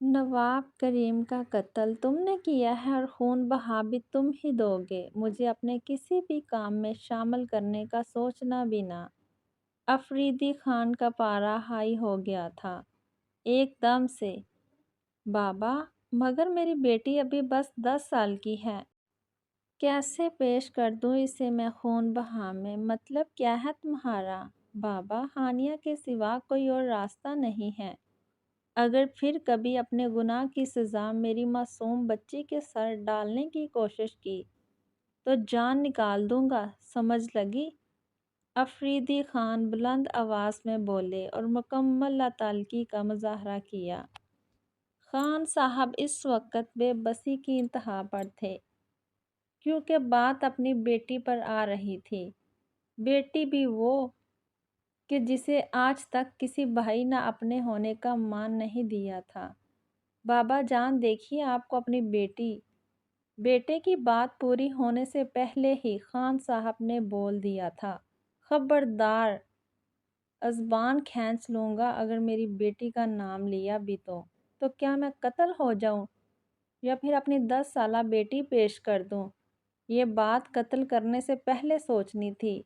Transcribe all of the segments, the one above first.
نواب کریم کا قتل تم نے کیا ہے اور خون بہا بھی تم ہی دو گے، مجھے اپنے کسی بھی کام میں شامل کرنے کا سوچنا بھی نہ۔ افریدی خان کا پارا ہائی ہو گیا تھا ایک دم سے۔ بابا، مگر میری بیٹی ابھی بس 10 سال کی ہے۔ کیسے پیش کر دوں اسے میں خون بہا میں؟ مطلب کیا ہے تمہارا؟ بابا، ہانیہ کے سوا کوئی اور راستہ نہیں ہے۔ اگر پھر کبھی اپنے گناہ کی سزا میری معصوم بچی کے سر ڈالنے کی کوشش کی تو جان نکال دوں گا، سمجھ لگی؟ افریدی خان بلند آواز میں بولے اور مکمل لاتعلقی کا مظاہرہ کیا۔ خان صاحب اس وقت بے بسی کی انتہا پر تھے، کیونکہ بات اپنی بیٹی پر آ رہی تھی۔ بیٹی بھی وہ کہ جسے آج تک کسی بھائی نے اپنے ہونے کا مان نہیں دیا تھا۔ بابا جان، دیکھیے آپ کو اپنی بیٹے کی بات پوری ہونے سے پہلے ہی خان صاحب نے بول دیا تھا، خبردار، زبان کھینچ لوں گا اگر میری بیٹی کا نام لیا بھی تو کیا میں قتل ہو جاؤں یا پھر اپنی 10 سالہ بیٹی پیش کر دوں؟ یہ بات قتل کرنے سے پہلے سوچنی تھی۔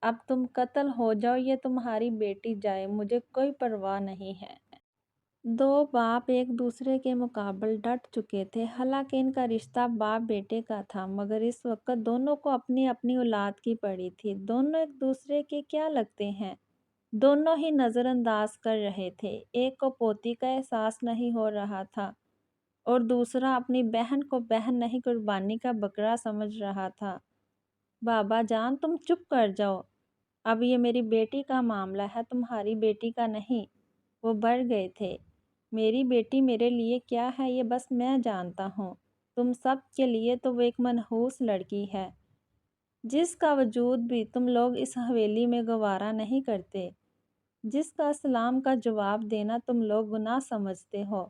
اب تم قتل ہو جاؤ یا تمہاری بیٹی جائے، مجھے کوئی پرواہ نہیں ہے۔ دو باپ ایک دوسرے کے مقابل ڈٹ چکے تھے، حالانکہ ان کا رشتہ باپ بیٹے کا تھا، مگر اس وقت دونوں کو اپنی اپنی اولاد کی پڑی تھی۔ دونوں ایک دوسرے کے کیا لگتے ہیں، دونوں ہی نظر انداز کر رہے تھے۔ ایک کو پوتی کا احساس نہیں ہو رہا تھا اور دوسرا اپنی بہن کو بہن نہیں قربانی کا بکرا سمجھ رہا تھا۔ بابا جان، تم چپ کر جاؤ، اب یہ میری بیٹی کا معاملہ ہے، تمہاری بیٹی کا نہیں۔ وہ بڑھ گئے تھے۔ میری بیٹی میرے لیے کیا ہے یہ بس میں جانتا ہوں، تم سب کے لیے تو وہ ایک منحوس لڑکی ہے جس کا وجود بھی تم لوگ اس حویلی میں گوارا نہیں کرتے، جس کا سلام کا جواب دینا تم لوگ گناہ سمجھتے ہو۔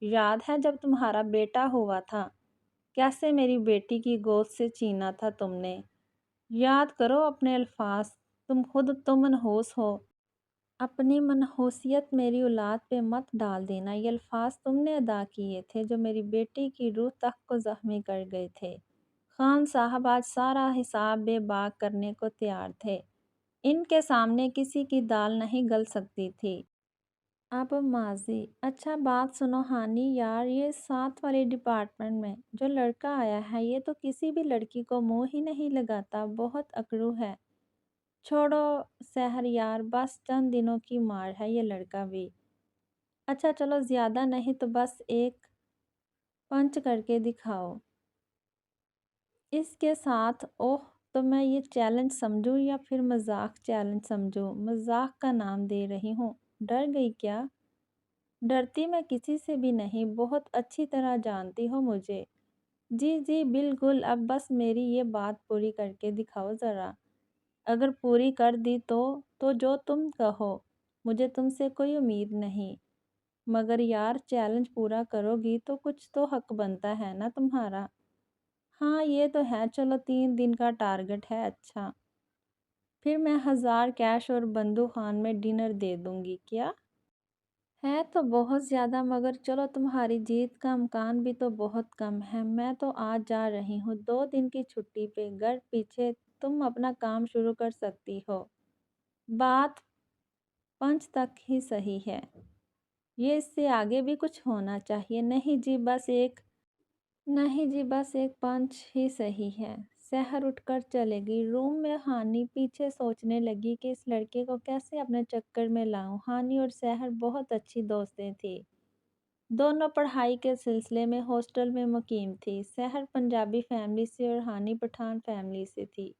یاد ہے جب تمہارا بیٹا ہوا تھا کیسے میری بیٹی کی گود سے چھینا تھا تم نے؟ یاد کرو اپنے الفاظ، تم خود تو منحوس ہو۔ اپنی منحوسیت میری اولاد پہ مت ڈال دینا۔ یہ الفاظ تم نے ادا کیے تھے جو میری بیٹی کی روح تک کو زخمی کر گئے تھے۔ خان صاحب آج سارا حساب بے باک کرنے کو تیار تھے۔ ان کے سامنے کسی کی دال نہیں گل سکتی تھی۔ اب ماضی۔ اچھا بات سنو ہانی یار، یہ 7 والی ڈپارٹمنٹ میں جو لڑکا آیا ہے یہ تو کسی بھی لڑکی کو منہ ہی نہیں لگاتا، بہت اکڑو ہے۔ چھوڑو سحر یار، بس چند دنوں کی مار ہے یہ لڑکا بھی۔ اچھا چلو، زیادہ نہیں تو بس ایک پنچ کر کے دکھاؤ اس کے ساتھ۔ اوہ، تو میں یہ چیلنج سمجھوں یا پھر مذاق چیلنج سمجھوں؟ مذاق کا نام دے رہی ہوں۔ ڈر گئی کیا؟ ڈرتی میں کسی سے بھی نہیں، بہت اچھی طرح جانتی ہو مجھے۔ جی جی بالکل، اب بس میری یہ بات پوری کر کے دکھاؤ ذرا۔ اگر پوری کر دی تو جو تم کہو، مجھے تم سے کوئی امید نہیں، مگر یار چیلنج پورا کرو گی تو کچھ تو حق بنتا ہے نا تمہارا؟ ہاں یہ تو ہے، چلو 3 دن کا ٹارگٹ ہے۔ اچھا پھر میں 1000 کیش اور بندو خان میں ڈنر دے دوں گی۔ کیا ہے تو بہت زیادہ، مگر چلو تمہاری جیت کا امکان بھی تو بہت کم ہے۔ میں تو آج جا رہی ہوں 2 دن کی چھٹی پہ، گھر پیچھے تم اپنا کام شروع کر سکتی ہو۔ بات پنچ تک ہی صحیح ہے، یہ اس سے آگے بھی کچھ ہونا چاہیے۔ نہیں جی بس ایک پنچ ہی صحیح ہے۔ سحر اٹھ کر چلے گئی۔ روم میں ہانی پیچھے سوچنے لگی کہ اس لڑکے کو کیسے اپنے چکر میں لاؤں۔ ہانی اور سحر بہت اچھی دوستیں تھیں، دونوں پڑھائی کے سلسلے میں ہاسٹل میں مقیم تھی۔ سحر پنجابی فیملی سے اور ہانی پٹھان فیملی سے تھی۔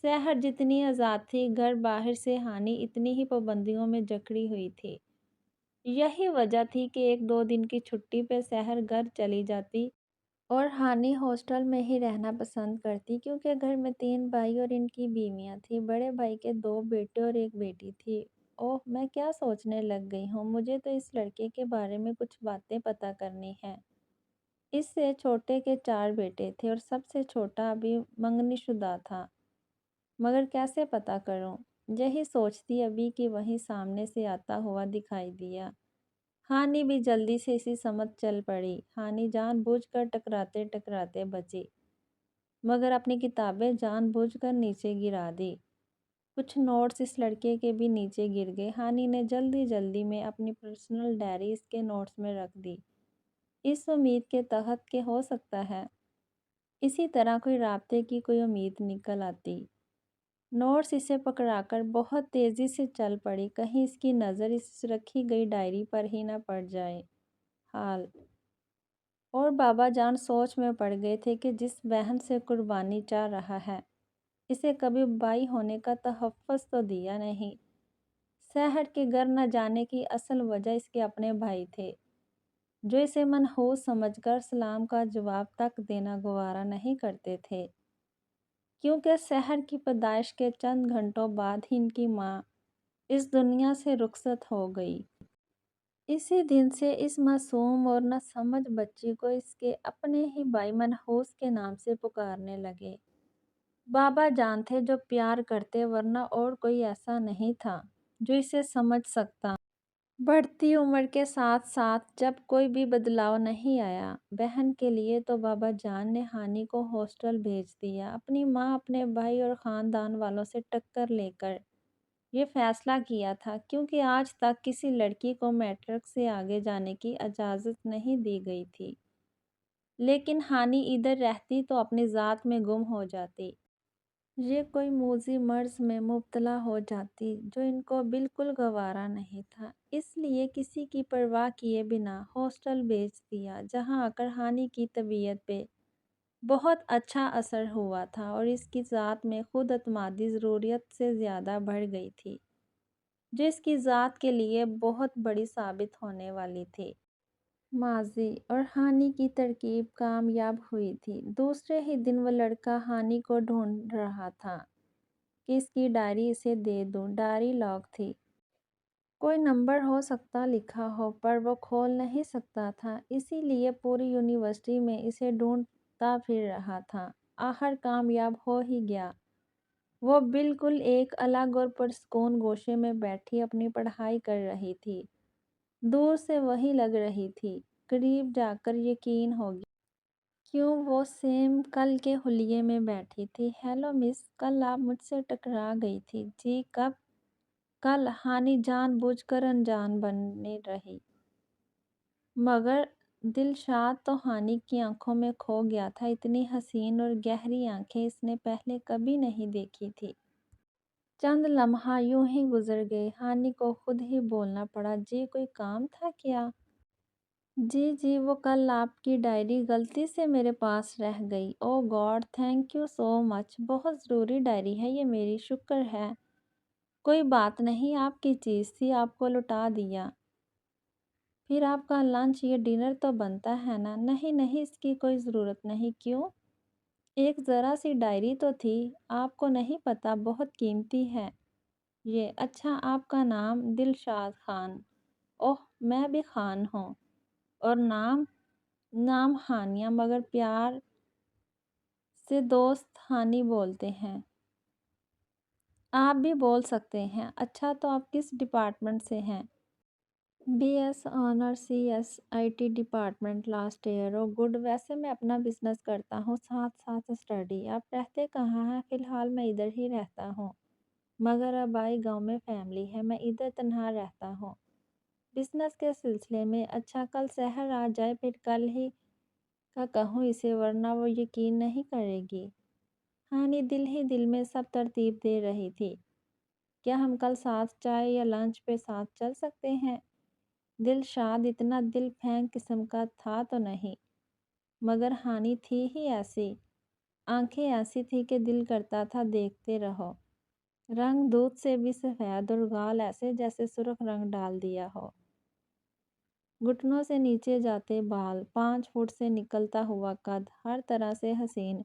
سحر جتنی آزاد تھی گھر باہر سے، ہانی اتنی ہی پابندیوں میں جکڑی ہوئی تھی۔ یہی وجہ تھی کہ 1-2 دن کی چھٹی پہ سحر گھر چلی جاتی اور ہانی ہاسٹل میں ہی رہنا پسند کرتی، کیونکہ گھر میں 3 بھائی اور ان کی بیویاں تھیں۔ بڑے بھائی کے 2 بیٹے اور 1 بیٹی تھی۔ اوہ، میں کیا سوچنے لگ گئی ہوں، مجھے تو اس لڑکے کے بارے میں کچھ باتیں پتہ کرنی ہیں۔ اس سے چھوٹے کے 4 بیٹے تھے اور سب سے چھوٹا ابھی منگنی شدہ تھا، مگر کیسے پتہ کروں؟ یہی سوچتی ابھی کہ وہیں سامنے سے آتا ہوا دکھائی دیا۔ ہانی بھی جلدی سے اسی سمت چل پڑی۔ ہانی جان بوجھ کر ٹکراتے ٹکراتے بچی، مگر اپنی کتابیں جان بوجھ کر نیچے گرا دی۔ کچھ نوٹس اس لڑکے کے بھی نیچے گر گئے۔ ہانی نے جلدی جلدی میں اپنی پرسنل ڈائری اس کے نوٹس میں رکھ دی، اس امید کے تحت کہ ہو سکتا ہے اسی طرح کوئی رابطے کی کوئی امید نکل آتی۔ نوٹس اسے پکڑا کر بہت تیزی سے چل پڑی، کہیں اس کی نظر اس رکھی گئی ڈائری پر ہی نہ پڑ جائے۔ حال اور بابا جان سوچ میں پڑ گئے تھے کہ جس بہن سے قربانی چاہ رہا ہے، اسے کبھی بائی ہونے کا تحفظ تو دیا نہیں۔ سحر کے گھر نہ جانے کی اصل وجہ اس کے اپنے بھائی تھے، جو اسے منحوس سمجھ کر سلام کا جواب تک دینا گوارا نہیں کرتے تھے، کیونکہ سحر کی پیدائش کے چند گھنٹوں بعد ہی ان کی ماں اس دنیا سے رخصت ہو گئی۔ اسی دن سے اس معصوم اور نہ سمجھ بچی کو اس کے اپنے ہی بھائی منحوس کے نام سے پکارنے لگے۔ بابا جان تھے جو پیار کرتے، ورنہ اور کوئی ایسا نہیں تھا جو اسے سمجھ سکتا۔ بڑھتی عمر کے ساتھ ساتھ جب کوئی بھی بدلاؤ نہیں آیا بہن کے لیے، تو بابا جان نے ہانی کو ہاسٹل بھیج دیا۔ اپنی ماں، اپنے بھائی اور خاندان والوں سے ٹکر لے کر یہ فیصلہ کیا تھا، کیونکہ آج تک کسی لڑکی کو میٹرک سے آگے جانے کی اجازت نہیں دی گئی تھی۔ لیکن ہانی ادھر رہتی تو اپنی ذات میں گم ہو جاتی۔ یہ کوئی موذی مرض میں مبتلا ہو جاتی جو ان کو بالکل گوارا نہیں تھا، اس لیے کسی کی پرواہ کیے بنا ہاسٹل بھیج دیا، جہاں آ کر ہانی کی طبیعت پہ بہت اچھا اثر ہوا تھا اور اس کی ذات میں خود اعتمادی ضروریت سے زیادہ بڑھ گئی تھی، جو اس کی ذات کے لیے بہت بڑی ثابت ہونے والی تھی۔ ماضی اور ہانی کی ترکیب کامیاب ہوئی تھی۔ دوسرے ہی دن وہ لڑکا ہانی کو ڈھونڈ رہا تھا کہ اس کی ڈائری اسے دے دوں۔ ڈائری لاک تھی، کوئی نمبر ہو سکتا لکھا ہو، پر وہ کھول نہیں سکتا تھا، اسی لیے پوری یونیورسٹی میں اسے ڈھونڈتا پھر رہا تھا۔ آخر کامیاب ہو ہی گیا۔ وہ بالکل ایک الگ اور پرسکون گوشے میں بیٹھی اپنی پڑھائی کر رہی تھی۔ دور سے وہی لگ رہی تھی، قریب جا کر یقین ہو گیا۔ کیوں وہ سیم کل کے حلیے میں بیٹھی تھی۔ ہیلو مس، کل آپ مجھ سے ٹکرا گئی تھی۔ جی کب؟ کل۔ ہانی جان بوجھ کر انجان بنی رہی، مگر دلشاد تو ہانی کی آنکھوں میں کھو گیا تھا۔ اتنی حسین اور گہری آنکھیں اس نے پہلے کبھی نہیں دیکھی تھی۔ چند لمحہ یوں ہی گزر گئے۔ ہانی کو خود ہی بولنا پڑا، جی کوئی کام تھا کیا؟ جی وہ کل آپ کی ڈائری غلطی سے میرے پاس رہ گئی۔ او گاڈ، تھینک یو سو مچ، بہت ضروری ڈائری ہے یہ میری، شکر ہے۔ کوئی بات نہیں، آپ کی چیز تھی، آپ کو لوٹا دیا۔ پھر آپ کا لنچ یا ڈنر تو بنتا ہے نا؟ نہیں، اس کی کوئی ضرورت نہیں۔ کیوں؟ ایک ذرا سی ڈائری تو تھی، آپ کو نہیں پتہ بہت قیمتی ہے یہ۔ اچھا، آپ کا نام دلشاد خان؟ اوہ، میں بھی خان ہوں۔ اور نام ہانیہ، مگر پیار سے دوست ہانی بولتے ہیں۔ آپ بھی بول سکتے ہیں۔ اچھا، تو آپ کس ڈپارٹمنٹ سے ہیں؟ B S honours C S I T department, last year. Oh good, ویسے میں اپنا بزنس کرتا ہوں، ساتھ ساتھ اسٹڈی۔ آپ رہتے کہاں ہیں؟ فی الحال میں ادھر ہی رہتا ہوں، مگر آبائی گاؤں میں فیملی ہے، میں ادھر تنہا رہتا ہوں بزنس کے سلسلے میں۔ اچھا، کل سحر آ جائے پھر کل ہی کا کہوں اسے، ورنہ وہ یقین نہیں کرے گی۔ ہانی دل ہی دل میں سب ترتیب دے رہی تھی۔ کیا ہم کل ساتھ چائے یا لنچ پہ ساتھ چل سکتے ہیں؟ دلشاد اتنا دل پھینک قسم کا تھا تو نہیں، مگر ہانی تھی ہی ایسی، آنکھیں ایسی تھی کہ دل کرتا تھا دیکھتے رہو۔ رنگ دودھ سے بھی سفید اور گال ایسے جیسے سرخ رنگ ڈال دیا ہو۔ گھٹنوں سے نیچے جاتے بال، 5 فٹ سے نکلتا ہوا قد، ہر طرح سے حسین۔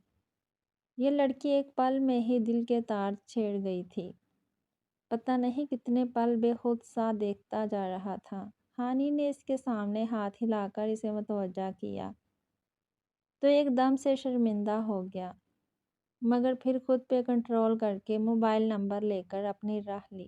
یہ لڑکی ایک پل میں ہی دل کے تار چھیڑ گئی تھی۔ پتہ نہیں کتنے پل بے خود سا دیکھتا جا رہا تھا۔ ہانی نے اس کے سامنے ہاتھ ہلا کر اسے متوجہ کیا تو ایک دم سے شرمندہ ہو گیا، مگر پھر خود پہ کنٹرول کر کے موبائل نمبر لے کر اپنی راہ لی۔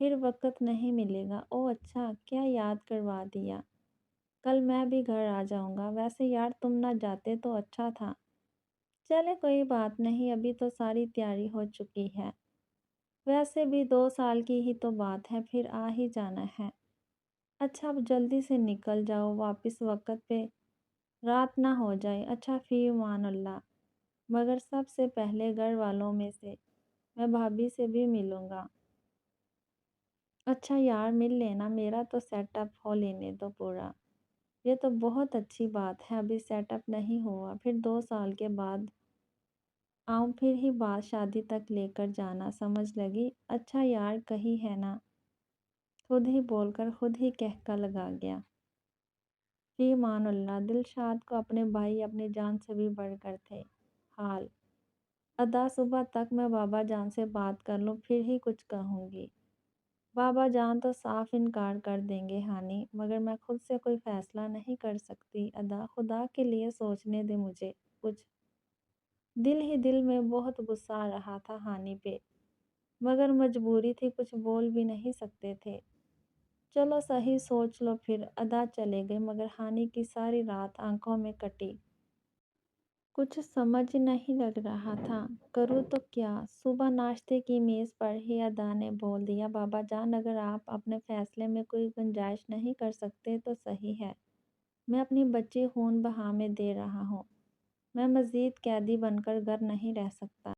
پھر وقت نہیں ملے گا۔ اوہ اچھا، کیا یاد کروا دیا۔ کل میں بھی گھر آ جاؤں گا۔ ویسے یار تم نہ جاتے تو اچھا تھا۔ چلے کوئی بات نہیں، ابھی تو ساری تیاری ہو چکی ہے۔ ویسے بھی 2 سال کی ہی تو بات ہے، پھر آ ہی جانا ہے۔ اچھا اب جلدی سے نکل جاؤ، واپس وقت پہ رات نہ ہو جائے۔ اچھا فی امان اللہ۔ مگر سب سے پہلے گھر والوں میں سے میں بھابھی سے بھی ملوں گا۔ اچھا یار مل لینا، میرا تو سیٹ اپ ہو لینے دو پورا۔ یہ تو بہت اچھی بات ہے، ابھی سیٹ اپ نہیں ہوا، پھر 2 سال کے بعد آؤں، پھر ہی بات شادی تک لے کر جانا، سمجھ لگی؟ اچھا یار کہی ہے نا، خود ہی بول کر خود ہی کہکا لگا گیا۔ فی امان اللہ۔ دلشاد کو اپنے بھائی اپنی جان سے بھی بڑھ کر تھے۔ حال ادا صبح تک میں بابا جان سے بات کر لوں، پھر ہی کچھ کہوں گی۔ بابا جان تو صاف انکار کر دیں گے ہانی، مگر میں خود سے کوئی فیصلہ نہیں کر سکتی۔ ادا خدا کے لیے سوچنے دے مجھے کچھ۔ دل ہی دل میں بہت غصہ آ رہا تھا ہانی پہ، مگر مجبوری تھی، کچھ بول بھی نہیں سکتے تھے۔ چلو صحیح سوچ لو پھر۔ ادا چلے گئے، مگر ہانی کی ساری رات آنکھوں میں کٹی۔ کچھ سمجھ نہیں لگ رہا تھا، کروں تو کیا۔ صبح ناشتے کی میز پر ہی ادا نے بول دیا، بابا جان اگر آپ اپنے فیصلے میں کوئی گنجائش نہیں کر سکتے تو صحیح ہے، میں اپنی بچی خون بہا میں دے رہا ہوں، میں مزید قیدی بن کر گھر نہیں رہ سکتا۔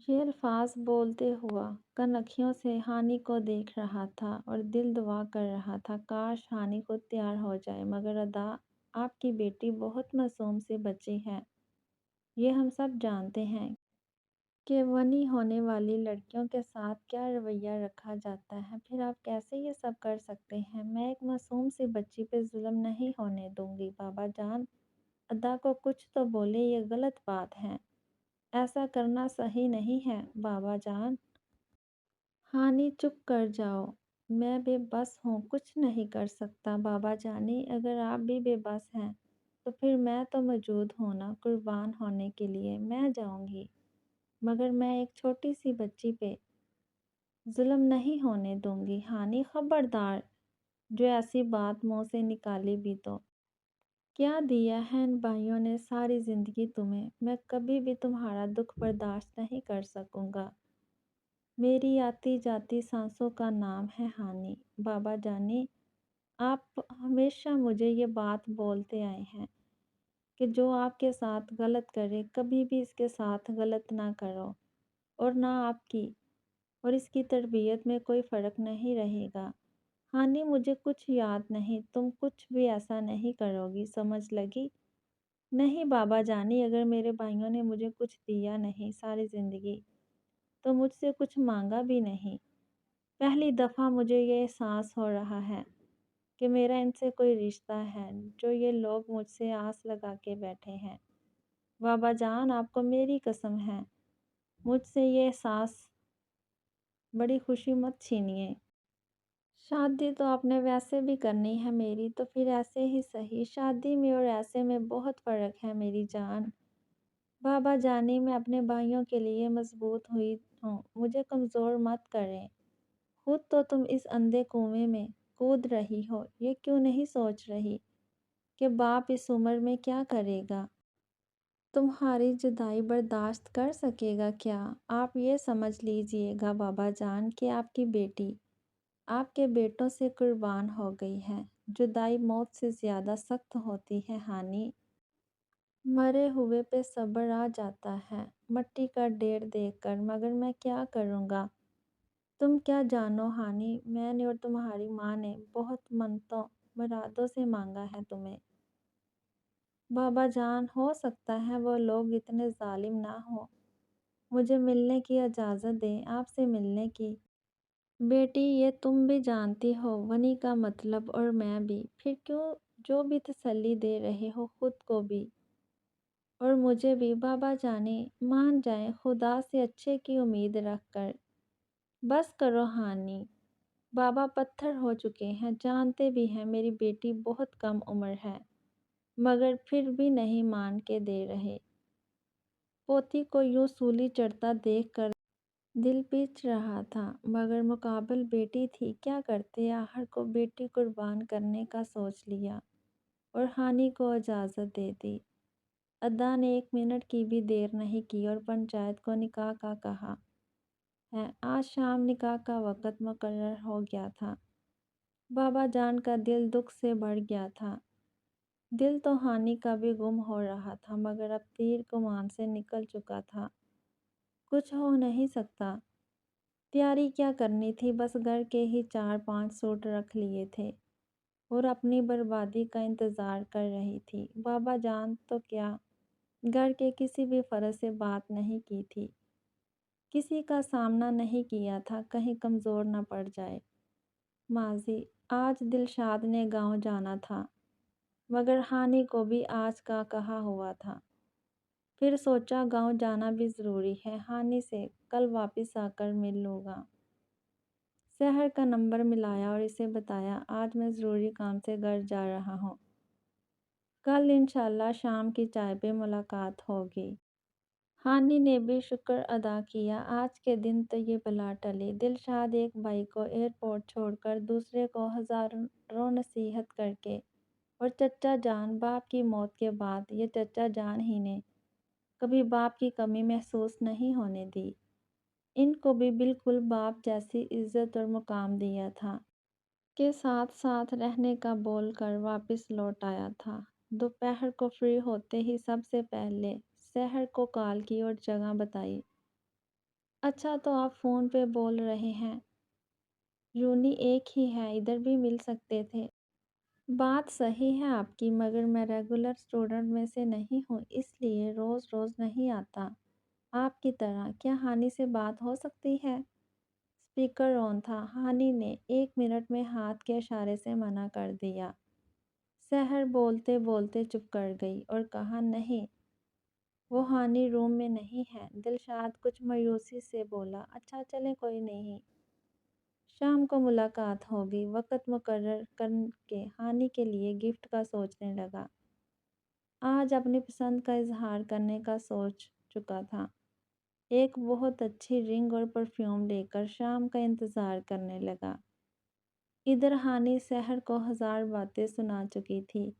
یہ الفاظ بولتے ہوا کنکھیوں سے ہانی کو دیکھ رہا تھا اور دل دعا کر رہا تھا کاش ہانی خود تیار ہو جائے، مگر ادا آپ کی بیٹی بہت معصوم سی بچی ہے، یہ ہم سب جانتے ہیں کہ ونی ہونے والی لڑکیوں کے ساتھ کیا رویہ رکھا جاتا ہے، پھر آپ کیسے یہ سب کر سکتے ہیں؟ میں ایک معصوم سی بچی پہ ظلم نہیں ہونے دوں گی۔ بابا جان ادا کو کچھ تو بولے، یہ غلط بات ہے، ایسا کرنا صحیح نہیں ہے بابا جان۔ ہانی چپ کر جاؤ، میں بے بس ہوں، کچھ نہیں کر سکتا۔ بابا جانی اگر آپ بھی بے بس ہیں تو پھر میں تو موجود ہوں نا، قربان ہونے کے لیے میں جاؤں گی، مگر میں ایک چھوٹی سی بچی پہ ظلم نہیں ہونے دوں گی۔ ہانی خبردار، جو ایسی بات منہ سے نکالی بھی تو۔ کیا دیا ہے ان بھائیوں نے ساری زندگی تمہیں، میں کبھی بھی تمہارا دکھ برداشت نہیں کر سکوں گا۔ میری آتی جاتی سانسوں کا نام ہے ہانی۔ بابا جانی آپ ہمیشہ مجھے یہ بات بولتے آئے ہیں کہ جو آپ کے ساتھ غلط کرے کبھی بھی اس کے ساتھ غلط نہ کرو، اور نہ آپ کی اور اس کی تربیت میں کوئی فرق نہیں رہے گا۔ ہانی مجھے کچھ یاد نہیں، تم کچھ بھی ایسا نہیں کرو گی، سمجھ لگی؟ نہیں بابا جانی، اگر میرے بھائیوں نے مجھے کچھ دیا نہیں ساری زندگی تو مجھ سے کچھ مانگا بھی نہیں، پہلی دفعہ مجھے یہ احساس ہو رہا ہے کہ میرا ان سے کوئی رشتہ ہے جو یہ لوگ مجھ سے آس لگا کے بیٹھے ہیں۔ بابا جان آپ کو میری قسم ہے، مجھ سے یہ احساس بڑی خوشی مت چھینیے۔ شادی تو آپ نے ویسے بھی کرنی ہے میری، تو پھر ایسے ہی صحیح، شادی میں اور ایسے میں بہت فرق ہے میری جان۔ بابا جانی میں اپنے بھائیوں کے لیے مضبوط ہوئی ہوں، مجھے کمزور مت کریں۔ خود تو تم اس اندھے کنویں میں کود رہی ہو، یہ کیوں نہیں سوچ رہی کہ باپ اس عمر میں کیا کرے گا؟ تمہاری جدائی برداشت کر سکے گا کیا؟ آپ یہ سمجھ لیجئے گا بابا جان کہ آپ کی بیٹی آپ کے بیٹوں سے قربان ہو گئی ہے، جدائی موت سے زیادہ سخت ہوتی ہے ہانی، مرے ہوئے پہ صبر آ جاتا ہے مٹی کا ڈھیر دیکھ کر، مگر میں کیا کروں گا؟ تم کیا جانو ہانی، میں نے اور تمہاری ماں نے بہت منتوں مرادوں سے مانگا ہے تمہیں۔ بابا جان ہو سکتا ہے وہ لوگ اتنے ظالم نہ ہوں، مجھے ملنے کی اجازت دیں، آپ سے ملنے کی۔ بیٹی یہ تم بھی جانتی ہو ونی کا مطلب، اور میں بھی، پھر کیوں جو بھی تسلی دے رہے ہو خود کو بھی اور مجھے بھی۔ بابا جانی مان جائیں، خدا سے اچھے کی امید رکھ کر۔ بس کرو ہانی، بابا پتھر ہو چکے ہیں، جانتے بھی ہیں میری بیٹی بہت کم عمر ہے، مگر پھر بھی نہیں مان کے دے رہے۔ پوتی کو یوں سولی چڑھتا دیکھ کر دل پچ رہا تھا مگر مقابل بیٹی تھی، کیا کرتے؟ آخر کو بیٹی قربان کرنے کا سوچ لیا اور ہانی کو اجازت دے دی۔ ادا نے 1 منٹ کی بھی دیر نہیں کی اور پنچایت کو نکاح کا کہا ہے۔ آج شام نکاح کا وقت مقرر ہو گیا تھا۔ بابا جان کا دل دکھ سے بھر گیا تھا۔ دل تو ہانی کا بھی گم ہو رہا تھا مگر اب تیر کمان سے نکل چکا تھا، کچھ ہو نہیں سکتا۔ تیاری کیا کرنی تھی؟ بس گھر کے ہی 4 5 سوٹ رکھ لیے تھے اور اپنی بربادی کا انتظار کر رہی تھی۔ بابا جان تو کیا، گھر کے کسی بھی فرد سے بات نہیں کی تھی، کسی کا سامنا نہیں کیا تھا، کہیں کمزور نہ پڑ جائے۔ ماضی آج دلشاد نے گاؤں جانا تھا مگر ہانی کو بھی آج کا کہا ہوا تھا۔ پھر سوچا گاؤں جانا بھی ضروری ہے، ہانی سے کل واپس آ کر مل لوں گا۔ سحر کا نمبر ملایا اور اسے بتایا آج میں ضروری کام سے گھر جا رہا ہوں، کل انشاءاللہ شام کی چائے پہ ملاقات ہوگی۔ ہانی نے بھی شکر ادا کیا، آج کے دن تو یہ بلا ٹلی۔ دلشاد ایک بھائی کو ایئرپورٹ چھوڑ کر دوسرے کو ہزاروں نصیحت کر کے اور چچا جان، باپ کی موت کے بعد یہ چچا جان ہی نے کبھی باپ کی کمی محسوس نہیں ہونے دی۔ ان کو بھی بالکل باپ جیسی عزت اور مقام دیا تھا، کے ساتھ ساتھ رہنے کا بول کر واپس لوٹ آیا تھا۔ دوپہر کو فری ہوتے ہی سب سے پہلے سحر کو کال کی اور جگہ بتائی۔ اچھا تو آپ فون پہ بول رہے ہیں، یونی ایک ہی ہے، ادھر بھی مل سکتے تھے۔ بات صحیح ہے آپ کی مگر میں ریگولر اسٹوڈنٹ میں سے نہیں ہوں، اس لیے روز روز نہیں آتا آپ کی طرح۔ کیا ہانی سے بات ہو سکتی ہے؟ اسپیکر آن تھا۔ ہانی نے 1 منٹ میں ہاتھ کے اشارے سے منع کر دیا۔ سحر بولتے بولتے چپ کر گئی اور کہا نہیں، وہ ہانی روم میں نہیں ہے۔ دلشاد کچھ مایوسی سے بولا، اچھا چلیں کوئی نہیں، شام کو ملاقات ہوگی۔ وقت مقرر کر کے ہانی کے لیے گفٹ کا سوچنے لگا۔ آج اپنی پسند کا اظہار کرنے کا سوچ چکا تھا۔ ایک بہت اچھی رنگ اور پرفیوم لے کر شام کا انتظار کرنے لگا۔ ادھر ہانی سحر کو 1000 باتیں سنا چکی تھی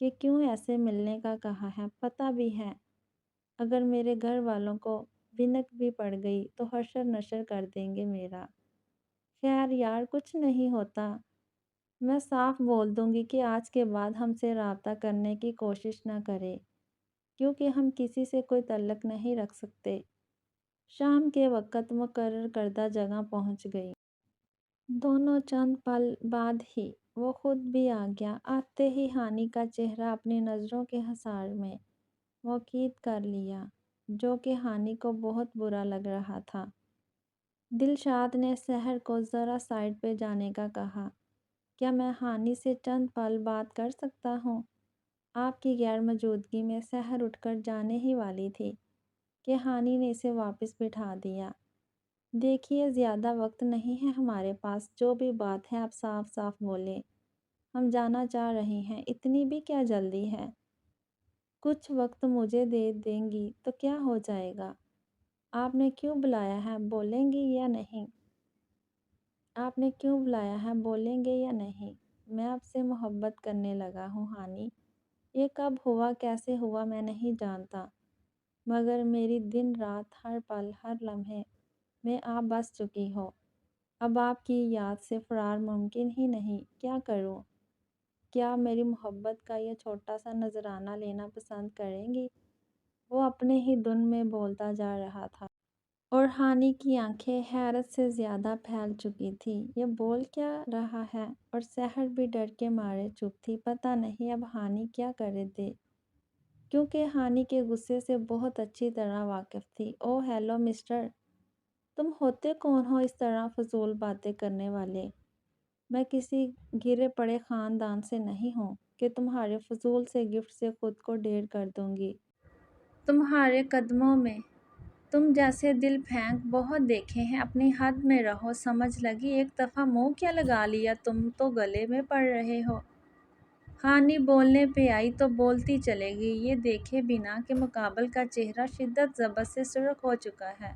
کہ کیوں ایسے ملنے کا کہا ہے، پتہ بھی ہے اگر میرے گھر والوں کو بھنک بھی پڑ گئی تو حشر نشر کر دیں گے میرا۔ خیر یار کچھ نہیں ہوتا، میں صاف بول دوں گی کہ آج کے بعد ہم سے رابطہ کرنے کی کوشش نہ کرے کیونکہ ہم کسی سے کوئی تعلق نہیں رکھ سکتے۔ شام کے وقت مقرر کردہ جگہ پہنچ گئی۔ دونوں چند پل بعد ہی وہ خود بھی آ گیا۔ آتے ہی ہانی کا چہرہ اپنی نظروں کے حصار میں موقید کر لیا جو کہ ہانی کو بہت برا لگ رہا تھا۔ دلشاد نے سحر کو ذرا سائڈ پہ جانے کا کہا، کیا میں ہانی سے چند پل بات کر سکتا ہوں؟ آپ کی غیر موجودگی میں سحر اٹھ کر جانے ہی والی تھی کہ ہانی نے اسے واپس بٹھا دیا۔ دیکھیے زیادہ وقت نہیں ہے ہمارے پاس، جو بھی بات ہے آپ صاف صاف بولیں، ہم جانا چاہ رہے ہیں، اتنی بھی کیا جلدی ہے؟ کچھ وقت مجھے دے دیں گی تو کیا ہو جائے گا؟ آپ نے کیوں بلایا ہے، بولیں گی یا نہیں؟ آپ نے کیوں بلایا ہے، بولیں گے یا نہیں؟ میں آپ سے محبت کرنے لگا ہوں ہانی، یہ کب ہوا کیسے ہوا میں نہیں جانتا مگر میری دن رات ہر پل ہر لمحے میں آپ بس چکی ہو۔ اب آپ کی یاد سے فرار ممکن ہی نہیں، کیا کروں؟ کیا میری محبت کا یہ چھوٹا سا نذرانہ لینا پسند کریں گی؟ وہ اپنے ہی دھن میں بولتا جا رہا تھا اور ہانی کی آنکھیں حیرت سے زیادہ پھیل چکی تھی، یہ بول کیا رہا ہے؟ اور سحر بھی ڈر کے مارے چپ تھی، پتہ نہیں اب ہانی کیا کرے دے کیونکہ ہانی کے غصے سے بہت اچھی طرح واقف تھی۔ او ہیلو مسٹر، تم ہوتے کون ہو اس طرح فضول باتیں کرنے والے؟ میں کسی گرے پڑے خاندان سے نہیں ہوں کہ تمہارے فضول سے گفٹ سے خود کو ڈھیر کر دوں گی۔ تمہارے قدموں میں تم جیسے دل پھینک بہت دیکھے ہیں، اپنی حد میں رہو، سمجھ لگی؟ ایک دفعہ منہ کیا لگا لیا، تم تو گلے میں پڑ رہے ہو۔ ہانی بولنے پہ آئی تو بولتی چلے گی، یہ دیکھے بنا کہ مقابل کا چہرہ شدت ضبط سے سرخ ہو چکا ہے۔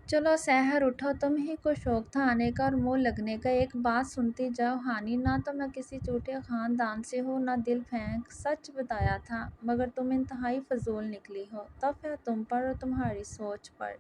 چلو سحر اٹھو، تم ہی کو شوق تھا آنے کا اور منہ لگنے کا، ایک بات سنتی جاؤ ہانی، نہ تو میں کسی چھوٹے خاندان سے ہوں نہ دل پھینک، سچ بتایا تھا مگر تم انتہائی فضول نکلی ہو، تب ہے تم پر اور تمہاری سوچ پر۔